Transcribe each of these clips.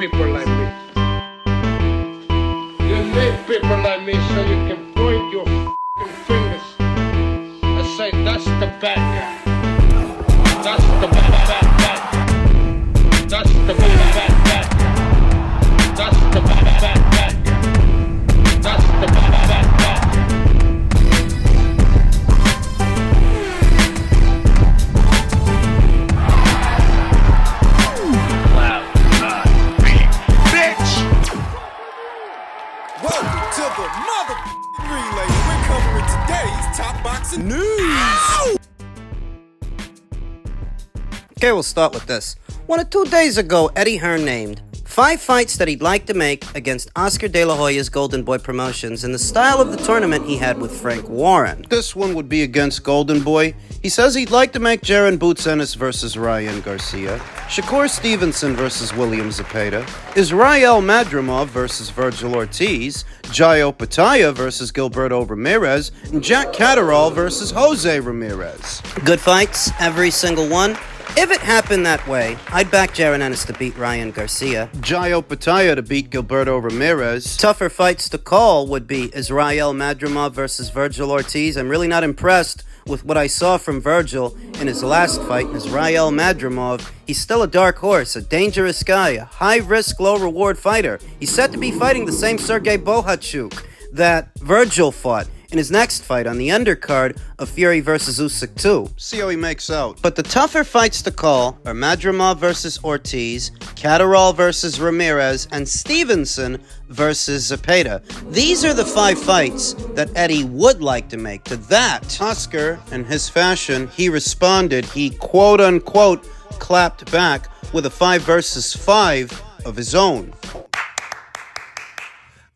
people like me. You need people like me so you can point your f***ing fingers and say, that's the bad guy. That's the bad guy. That's the bad guy. That's the bad guy. That's the bad guy. To the mother relay, we're covering today's top boxing news. Okay, we'll start with this. 1 or 2 days ago, Eddie Hearn named 5 fights that he'd like to make against Oscar De La Hoya's Goldenboy Promotions in the style of the tournament he had with Frank Warren. This one would be against Goldenboy. He says he'd like to make Jarron Ennis versus Ryan Garcia, Shakur Stevenson versus William Zepeda, Israel Madrimov versus Virgil Ortiz, Jayo Pataya versus Gilberto Ramirez, and Jack Catterall versus Jose Ramirez. Good fights, every single one. If it happened that way, I'd back Jarron Ennis to beat Ryan Garcia, Jayo Pataya to beat Gilberto Ramirez. Tougher fights to call would be Israel Madrimov versus Virgil Ortiz. I'm really not impressed with what I saw from Virgil in his last fight. Israel Madrimov, he's still a dark horse, a dangerous guy, a high-risk, low-reward fighter. He's set to be fighting the same Sergey Bohachuk that Virgil fought in his next fight on the undercard of Fury versus Usyk 2. See how he makes out. But the tougher fights to call are Madrimov versus Ortiz, Catterall versus Ramirez, and Stevenson versus Zepeda. These are the 5 fights that Eddie would like to make. To that, Oscar, in his fashion, he responded. He quote-unquote clapped back with a 5 versus 5 of his own.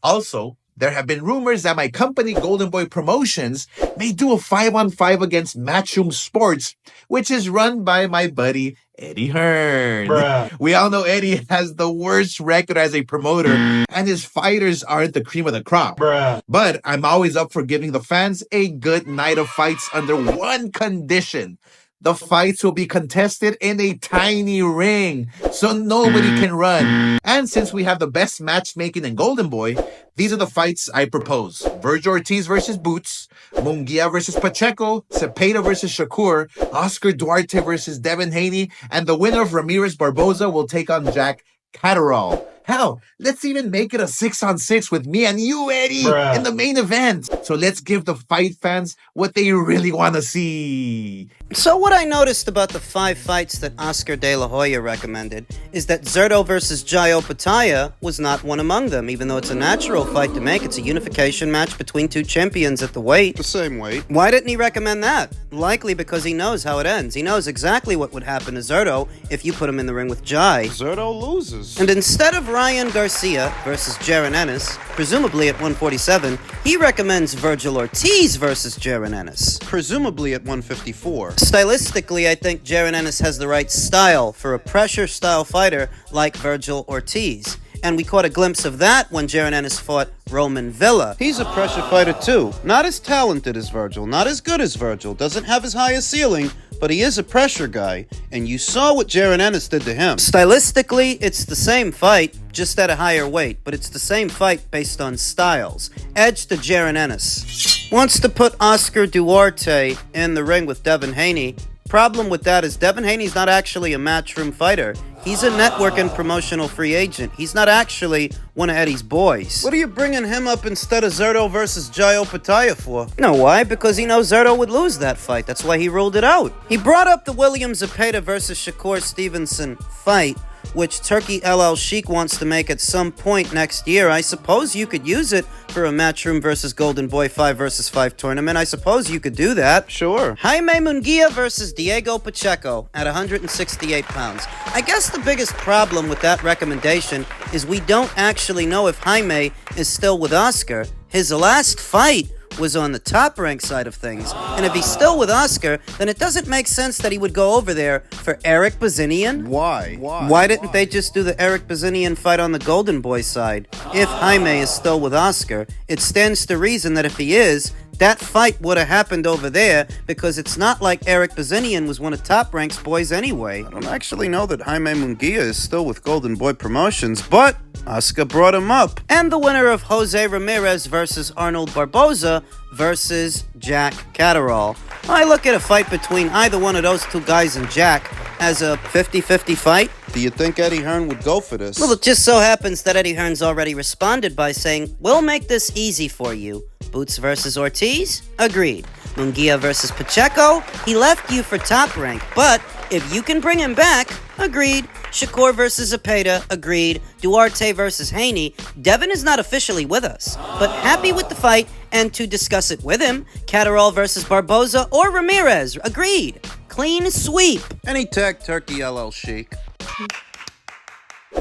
Also, there have been rumors that my company, Goldenboy Promotions, may do a 5-on-5 against Matchroom Sports, which is run by my buddy, Eddie Hearn. Bruh. We all know Eddie has the worst record as a promoter, and his fighters aren't the cream of the crop. Bruh. But I'm always up for giving the fans a good night of fights under one condition. The fights will be contested in a tiny ring, so nobody can run. And since we have the best matchmaking in Goldenboy, these are the fights I propose. Virgil Ortiz versus Boots, Munguia versus Pacheco, Zepeda versus Shakur, Oscar Duarte versus Devin Haney, and the winner of Ramirez Barboza will take on Jack Catterall. Hell, let's even make it a 6-on-6 with me and you, Eddie, Bruh. in the main event. So let's give the fight fans what they really want to see. So what I noticed about the 5 fights that Oscar De La Hoya recommended is that Zerto versus Jayo Pataya was not one among them. Even though it's a natural fight to make, it's a unification match between 2 champions at the weight. The same weight. Why didn't he recommend that? Likely because he knows how it ends. He knows exactly what would happen to Zerto if you put him in the ring with Jai. Zerto loses. And instead of Ryan Garcia versus Jarron Ennis, presumably at 147, he recommends Virgil Ortiz versus Jarron Ennis, presumably at 154. Stylistically, I think Jarron Ennis has the right style for a pressure-style fighter like Virgil Ortiz. And we caught a glimpse of that when Jarron Ennis fought Roman Villa. He's a pressure fighter too. Not as talented as Virgil, not as good as Virgil, doesn't have as high a ceiling, but he is a pressure guy, and you saw what Jarron Ennis did to him. Stylistically, it's the same fight, just at a higher weight, but it's the same fight based on styles. Edge to Jarron Ennis. Wants to put Oscar Duarte in the ring with Devin Haney. Problem with that is Devin Haney's not actually a Matchroom fighter. He's a network and promotional free agent. He's not actually one of Eddie's boys. What are you bringing him up instead of Zerto versus Jayo Pataya for? You know why? Because he knows Zerto would lose that fight. That's why he ruled it out. He brought up the William Zepeda versus Shakur Stevenson fight, which Turkey LL Sheik wants to make at some point next year. I suppose you could use it for a Matchroom versus Goldenboy 5 versus 5 tournament. I suppose you could do that. Sure. Jaime Munguia versus Diego Pacheco at 168 pounds. I guess the biggest problem with that recommendation is we don't actually know if Jaime is still with Oscar. His last fight was on the top-ranked side of things. And if he's still with Oscar, then it doesn't make sense that he would go over there for Eric Bazinian. Why? Why didn't they just do the Eric Bazinian fight on the Goldenboy side? If Jaime is still with Oscar, it stands to reason that if he is, that fight would have happened over there, because it's not like Eric Bazinian was one of Top Rank's boys anyway. I don't actually know that Jaime Munguia is still with Goldenboy Promotions, but Oscar brought him up. And the winner of Jose Ramirez versus Arnold Barboza versus Jack Catterall. I look at a fight between either one of those two guys and Jack as a 50-50 fight. Do you think Eddie Hearn would go for this? Well, it just so happens that Eddie Hearn's already responded by saying, "We'll make this easy for you. Boots versus Ortiz? Agreed. Munguia versus Pacheco? He left you for Top Rank, but if you can bring him back, agreed. Shakur versus Zepeda, agreed. Duarte versus Haney. Devin is not officially with us, but happy with the fight, and to discuss it with him, Catterall versus Barboza or Ramirez, agreed. Clean sweep." Any tag Turkey LL Sheik.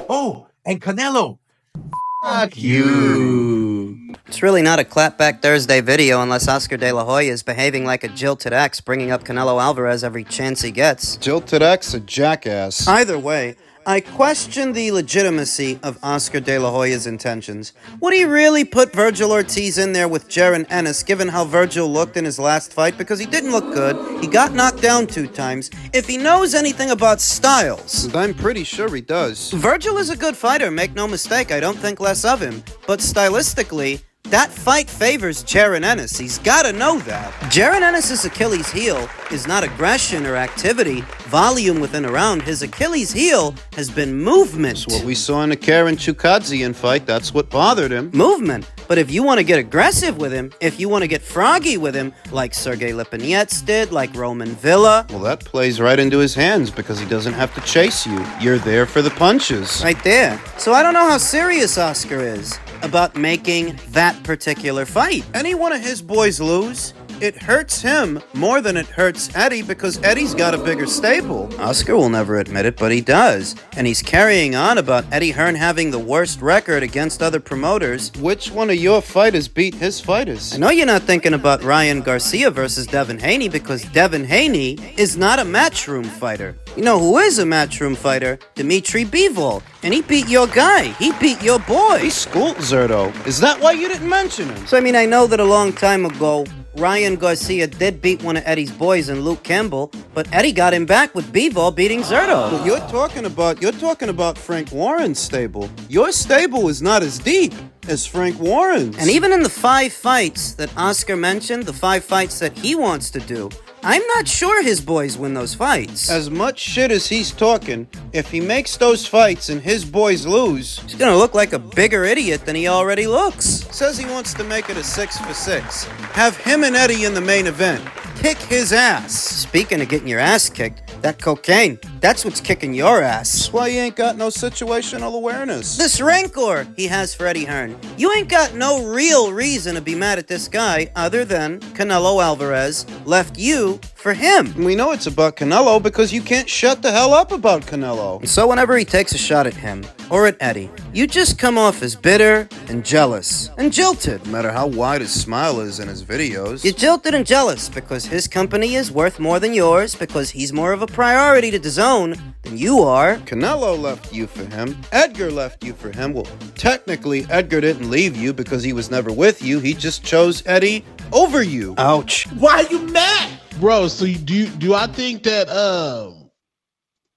Oh, and Canelo. Fuck you. It's really not a Clapback Thursday video unless Oscar De La Hoya is behaving like a jilted ex, bringing up Canelo Alvarez every chance he gets. Jilted X, a jackass. Either way, I question the legitimacy of Oscar De La Hoya's intentions. Would he really put Virgil Ortiz in there with Jarron Ennis, given how Virgil looked in his last fight? Because he didn't look good. He got knocked down 2 times. If he knows anything about styles, I'm pretty sure he does. Virgil is a good fighter, make no mistake. I don't think less of him. But stylistically, that fight favors Jarron Ennis. He's gotta know that. Jarron Ennis' Achilles heel is not aggression or activity, volume within a round. His Achilles heel has been movement. That's what we saw in the Karen Chukadzian fight. That's what bothered him. Movement. But if you want to get aggressive with him, if you want to get froggy with him, like Sergey Lipinets did, like Roman Villa. Well, that plays right into his hands because he doesn't have to chase you. You're there for the punches. Right there. So I don't know how serious Oscar is about making that particular fight. Any one of his boys lose, it hurts him more than it hurts Eddie because Eddie's got a bigger stable. Oscar will never admit it, but he does. And he's carrying on about Eddie Hearn having the worst record against other promoters. Which one of your fighters beat his fighters? I know you're not thinking about Ryan Garcia versus Devin Haney, because Devin Haney is not a Matchroom fighter. You know who is a Matchroom fighter? Dimitri Bivol. And he beat your guy. He beat your boy. He schooled Zerto. Is that why you didn't mention him? So, I know that a long time ago, Ryan Garcia did beat one of Eddie's boys in Luke Campbell, but Eddie got him back with Bivol beating Zerto. But you're talking about Frank Warren's stable. Your stable is not as deep as Frank Warren's. And even in the 5 fights that Oscar mentioned, the 5 fights that he wants to do, I'm not sure his boys win those fights. As much shit as he's talking, if he makes those fights and his boys lose, he's gonna look like a bigger idiot than he already looks. Says he wants to make it a 6 for 6. Have him and Eddie in the main event. Kick his ass. Speaking of getting your ass kicked, that cocaine, that's what's kicking your ass. That's why you ain't got no situational awareness. This rancor he has for Eddie Hearn. You ain't got no real reason to be mad at this guy other than Canelo Alvarez left you for him. We know it's about Canelo because you can't shut the hell up about Canelo. And so whenever he takes a shot at him, or at Eddie, you just come off as bitter and jealous and jilted. No matter how wide his smile is in his videos. You're jilted and jealous because his company is worth more than yours, because he's more of a priority to DAZN than you are. Canelo left you for him. Edgar left you for him. Well, technically, Edgar didn't leave you because he was never with you. He just chose Eddie over you. Ouch. Why are you mad? Bro, so do I think that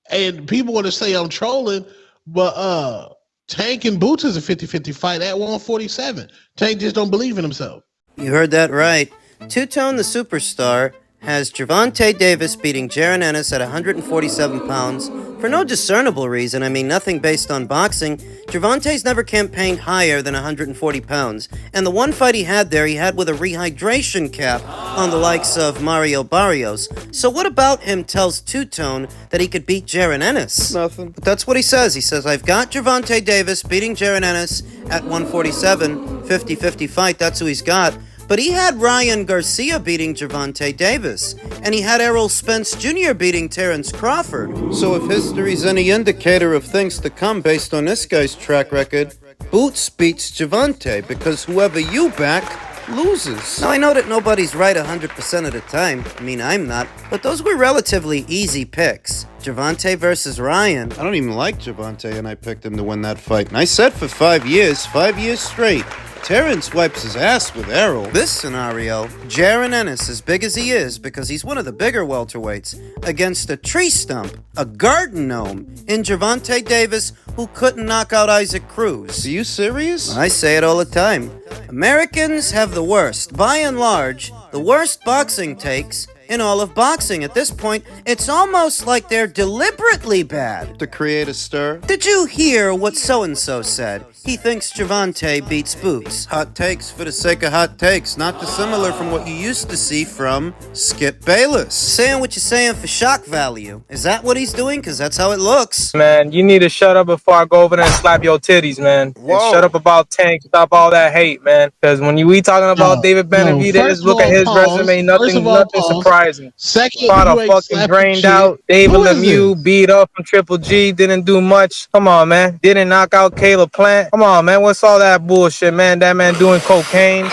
and people want to say I'm trolling, but Tank and Boots is a 50-50 fight at 147. Tank just don't believe in himself. You heard that right. Two-Tone the Superstar has Gervonta Davis beating Jarron Ennis at 147 pounds for no discernible reason. Nothing based on boxing. Gervonta's never campaigned higher than 140 pounds. And the one fight he had there, he had with a rehydration cap on the likes of Mario Barrios. So what about him tells Two-Tone that he could beat Jarron Ennis? Nothing. But that's what he says. He says, I've got Gervonta Davis beating Jarron Ennis at 147, 50-50 fight. That's who he's got. But he had Ryan Garcia beating Gervonta Davis, and he had Errol Spence Jr. beating Terrence Crawford. So if history's any indicator of things to come based on this guy's track record, Boots beats Gervonta because whoever you back loses. Now, I know that nobody's right 100% of the time. I mean, I'm not. But those were relatively easy picks. Gervonta versus Ryan. I don't even like Gervonta, and I picked him to win that fight. And I said for 5 years straight, Terrence wipes his ass with Errol. This scenario, Jarron Ennis, as big as he is, because he's one of the bigger welterweights, against a tree stump, a garden gnome, in Gervonta Davis, who couldn't knock out Isaac Cruz. Are you serious? I say it all the time. Americans have the worst, by and large, the worst boxing takes in all of boxing. At this point, it's almost like they're deliberately bad. To create a stir? Did you hear what so-and-so said? He thinks Gervonta beats Boots. Hot takes for the sake of hot takes, not dissimilar from what you used to see from Skip Bayless. Saying what you're saying for shock value. Is that what he's doing? Because that's how it looks. Man, you need to shut up before I go over there and slap your titties, man. And shut up about Tank. Stop all that hate, man. Because when we talking about David Benavidez, look at his resume. Nothing surprising. Second, Fought a fucking drained out. David Lemieux beat up from Triple G. Didn't do much. Come on, man. Didn't knock out Caleb Plant. Come on, man. What's all that bullshit, man? That man doing cocaine.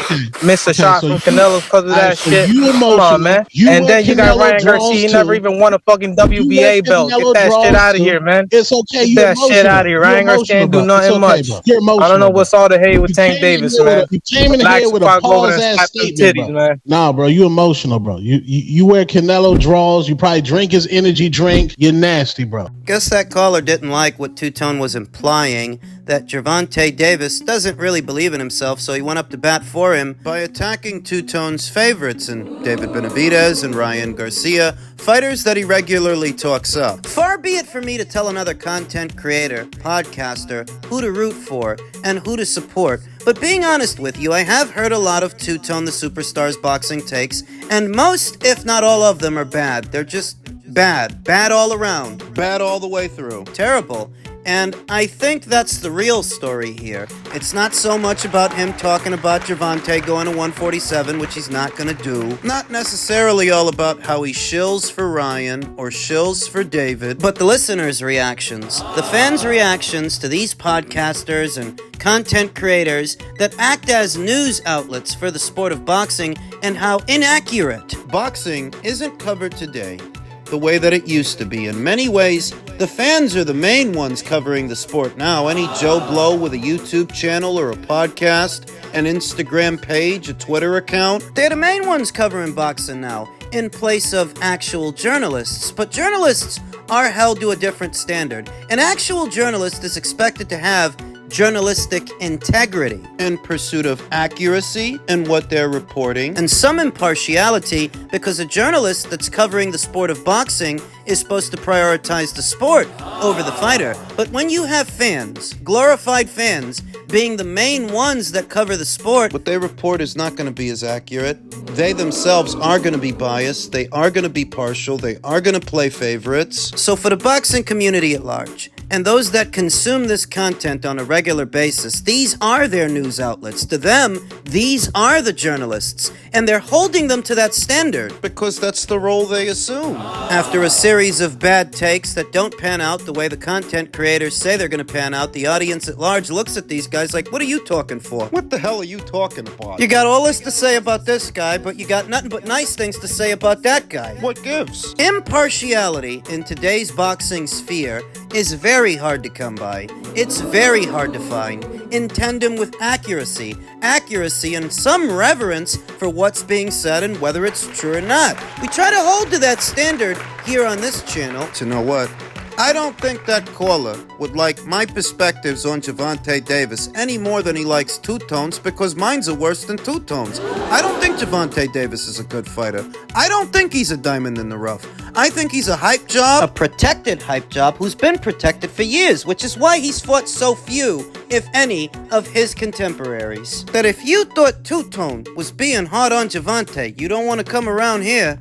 Missed a shot from Canelo because of that shit. Come on, man. And then you got Ryan Garcia. He never even won a fucking WBA belt. Get that shit out of here, man. It's okay. Get that shit out of here. Ryan Garcia ain't do nothing much. I don't know what's all the hate with Tank Davis, man. You came in here with a pause-ass statement, bro. Nah, bro. You emotional, bro. You wear Canelo draws. You probably drink his energy drink. You're nasty, bro. Guess that caller didn't like what Two-Tone was implying, that Gervonta Davis doesn't really believe in himself, so he went up to bat for him by attacking Two-Tone's favorites in David Benavidez and Ryan Garcia, fighters that he regularly talks up. Far be it for me to tell another content creator, podcaster, who to root for and who to support, but being honest with you, I have heard a lot of Two-Tone the Superstar's boxing takes, and most, if not all of them, are bad. They're just bad. Bad all around. Bad all the way through. Terrible. And I think that's the real story here. It's not so much about him talking about Gervonta going to 147, which he's not going to do. Not necessarily all about how he shills for Ryan or shills for David. But the listeners' reactions, the fans' reactions to these podcasters and content creators that act as news outlets for the sport of boxing, and how inaccurate. Boxing isn't covered today the way that it used to be. In many ways, the fans are the main ones covering the sport now. Any Joe Blow with a YouTube channel or a podcast, an Instagram page, a Twitter account. They're the main ones covering boxing now, in place of actual journalists. But journalists are held to a different standard. An actual journalist is expected to have journalistic integrity, in pursuit of accuracy in what they're reporting, and some impartiality, because a journalist that's covering the sport of boxing is supposed to prioritize the sport over the fighter. But when you have fans, glorified fans, being the main ones that cover the sport, what they report is not going to be as accurate. They themselves are going to be biased, they are going to be partial, they are going to play favorites. So for the boxing community at large, and those that consume this content on a regular basis, these are their news outlets. To them, these are the journalists, and they're holding them to that standard. Because that's the role they assume. After a series of bad takes that don't pan out the way the content creators say they're going to pan out, the audience at large looks at these guys like, what are you talking for? What the hell are you talking about? You got all this to say about this guy, but you got nothing but nice things to say about that guy. What gives? Impartiality in today's boxing sphere is very hard to come by. It's very hard to find, in tandem with accuracy. Accuracy and some reverence for what's being said and whether it's true or not. We try to hold to that standard here on this channel. You know what? I don't think that caller would like my perspectives on Gervonta Davis any more than he likes Two-Tones, because mine's are worse than Two-Tones. I don't think Gervonta Davis is a good fighter. I don't think he's a diamond in the rough. I think he's a hype job. A protected hype job who's been protected for years, which is why he's fought so few, if any, of his contemporaries. That if you thought Two-Tone was being hard on Gervonta, you don't want to come around here.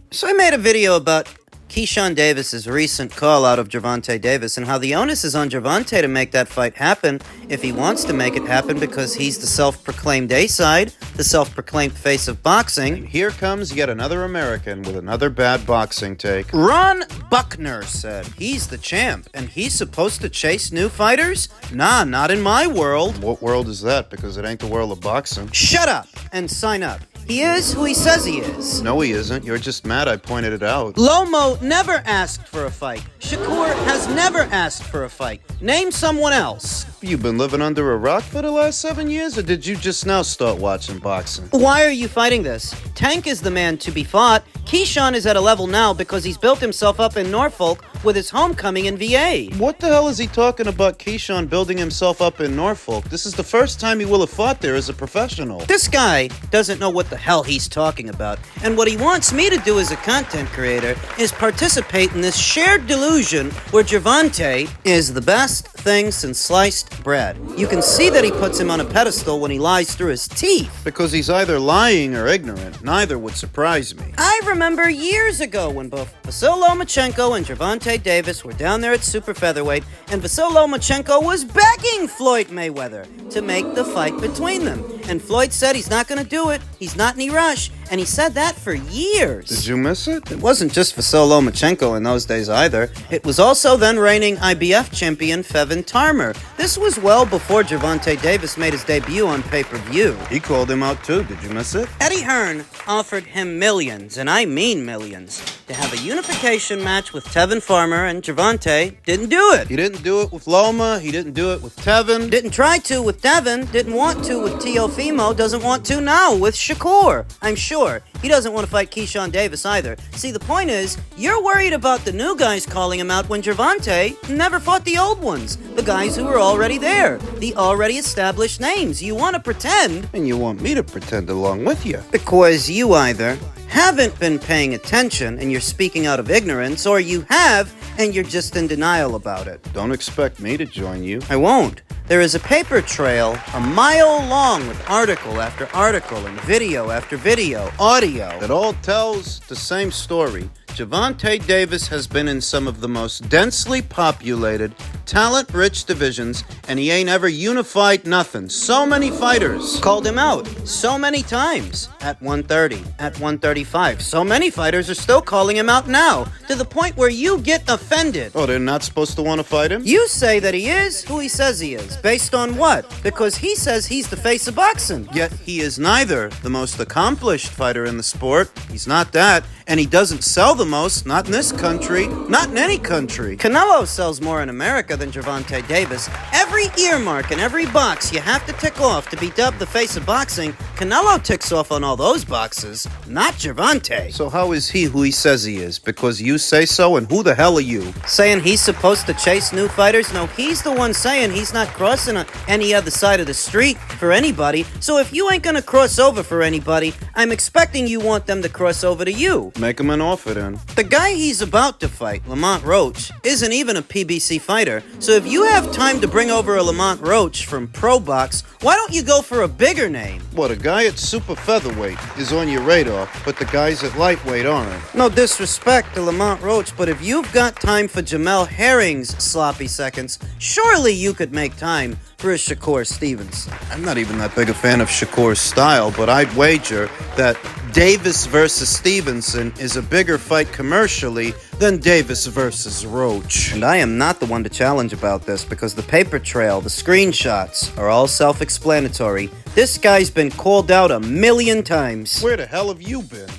So I made a video about Keyshawn Davis's recent call out of Gervonta Davis and how the onus is on Gervonta to make that fight happen if he wants to make it happen because he's the self-proclaimed A-side, the self-proclaimed face of boxing. And here comes yet another American with another bad boxing take. Ron Buckner said he's the champ and he's supposed to chase new fighters? Nah, not in my world. What world is that? Because it ain't the world of boxing. Shut up and sign up. He is who he says he is. No, he isn't. You're just mad I pointed it out. Lomo never asked for a fight. Shakur has never asked for a fight. Name someone else. You've been living under a rock for the last 7 years, or did you just now start watching boxing? Why are you fighting this? Tank is the man to be fought. Keyshawn is at a level now because he's built himself up in Norfolk with his homecoming in VA. What the hell is he talking about Keyshawn building himself up in Norfolk? This is the first time he will have fought there as a professional. This guy doesn't know what the hell he's talking about. And what he wants me to do as a content creator is participate in this shared delusion where Gervonta is the best thing since sliced bread. You can see that he puts him on a pedestal when he lies through his teeth. Because he's either lying or ignorant. Neither would surprise me. I remember years ago when both Vasyl Lomachenko and Gervonta Davis were down there at super featherweight, and Vasyl Lomachenko was begging Floyd Mayweather to make the fight between them. And Floyd said he's not going to do it, he's not in any rush, and he said that for years. Did you miss it? It wasn't just Vasyl Lomachenko in those days either. It was also then reigning IBF champion Fevin Tarmer. This was well before Gervonta Davis made his debut on pay-per-view. He called him out too. Did you miss it? Eddie Hearn offered him millions, and I mean millions, to have a unification match with Tevin Farmer, and Gervonta didn't do it. He didn't do it with Loma. He didn't do it with Tevin. Didn't try to with Devin, didn't want to with Teofimo, doesn't want to now with Shakur. I'm sure he doesn't want to fight Keyshawn Davis either. See, the point is, you're worried about the new guys calling him out when Gervonta never fought the old ones, the guys who were already there, the already established names. You want to pretend. And you want me to pretend along with you. Because you either haven't been paying attention and you're speaking out of ignorance, or you have and you're just in denial about it. Don't expect me to join you. I won't. There is a paper trail a mile long with article after article and video after video, audio. It all tells the same story. Gervonta Davis has been in some of the most densely populated, talent-rich divisions, and he ain't ever unified nothing. So many fighters Called him out so many times at 130, at 135. So many fighters are still calling him out now, to the point where you get offended. Oh, they're not supposed to want to fight him? You say that he is who he says he is. Based on what? Because he says he's the face of boxing. Yet he is neither the most accomplished fighter in the sport, he's not that, and he doesn't sell the most, not in this country, not in any country. Canelo sells more in America than Gervonta Davis. Every earmark and every box you have to tick off to be dubbed the face of boxing, Canelo ticks off on all those boxes, not Gervonta. So how is he who he says he is? Because you say so, and who the hell are you? Saying he's supposed to chase new fighters? No, he's the one saying he's not crossing on any other side of the street for anybody. So if you ain't gonna cross over for anybody, I'm expecting you want them to cross over to you. Make him an offer then. The guy he's about to fight, Lamont Roach, isn't even a PBC fighter. So if you have time to bring over a Lamont Roach from Pro Box, why don't you go for a bigger name? What, a guy at super featherweight is on your radar, but the guys at lightweight aren't. No disrespect to Lamont Roach, but if you've got time for Jamel Herring's sloppy seconds, surely you could make time for a Shakur Stevenson. I'm not even that big a fan of Shakur's style, but I'd wager that Davis versus Stevenson is a bigger fight commercially than Davis versus Roach. And I am not the one to challenge about this because the paper trail, the screenshots are all self-explanatory. This guy's been called out 1,000,000 times. Where the hell have you been?